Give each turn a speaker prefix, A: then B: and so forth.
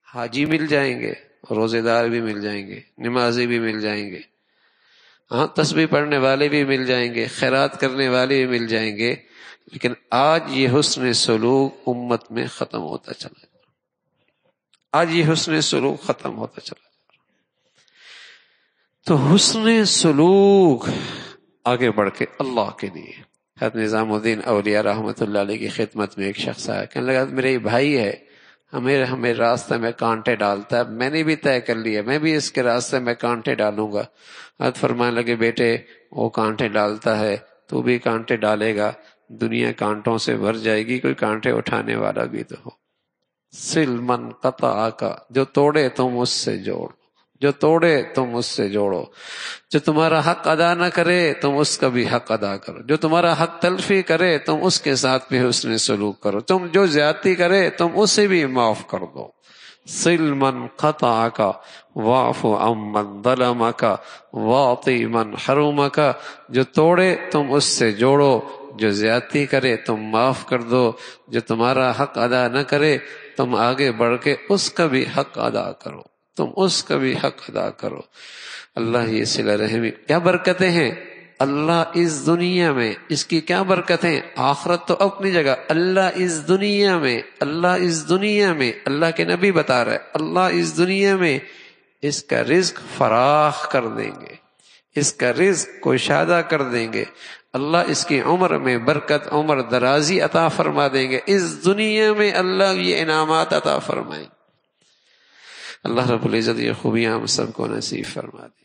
A: حاجی مل جائیں گے، روزے دار بھی مل جائیں گے، نمازی بھی مل جائیں گے، ہاں تسبیح پڑھنے والے بھی مل جائیں گے، خیرات کرنے والے بھی مل جائیں گے، لیکن آج یہ حسن سلوک امت میں ختم ہوتا چلا جا رہا، آج یہ حسن سلوک ختم ہوتا چلا جا رہا۔ تو حسن سلوک آگے بڑھ کے اللہ کے لیے۔ حضرت نظام الدین اولیاء رحمۃ اللہ علیہ کی خدمت میں ایک شخص آیا، کہنے لگا میرے بھائی ہے، ہمیں راستے میں کانٹے ڈالتا ہے، میں نے بھی طے کر لیا میں بھی اس کے راستے میں کانٹے ڈالوں گا۔ حضرت فرمانے لگے بیٹے وہ کانٹے ڈالتا ہے تو بھی کانٹے ڈالے گا، دنیا کانٹوں سے بھر جائے گی، کوئی کانٹے اٹھانے والا بھی تو ہو۔ سل من قطع کا، جو توڑے تم اس سے جوڑ، جو توڑے تم اس سے جوڑو، جو تمہارا حق ادا نہ کرے تم اس کا بھی حق ادا کرو، جو تمہارا حق تلفی کرے تم اس کے ساتھ بھی حسن سلوک کرو، تم جو زیادتی کرے تم اسے بھی معاف کر دو۔ سل من قطعک واعف عمن ظلمک واعطی من حرمک، جو توڑے تم اس سے جوڑو، جو زیادتی کرے تم معاف کر دو، جو تمہارا حق ادا نہ کرے تم آگے بڑھ کے اس کا بھی حق ادا کرو، تم اس کا بھی حق ادا کرو۔ اللہ یہ صلہ رحمی کیا برکتیں ہیں، اللہ اس دنیا میں اس کی کیا برکتیں، آخرت تو اپنی جگہ، اللہ اس دنیا میں، اللہ اس دنیا میں، اللہ کے نبی بتا رہے اللہ اس دنیا میں اس کا رزق فراخ کر دیں گے، اس کا رزق کشادہ کر دیں گے، اللہ اس کی عمر میں برکت، عمر درازی عطا فرما دیں گے، اس دنیا میں اللہ یہ انعامات عطا فرمائیں۔ اللہ رب العزت یہ خوبیاں ہم سب کو نصیب فرما دے۔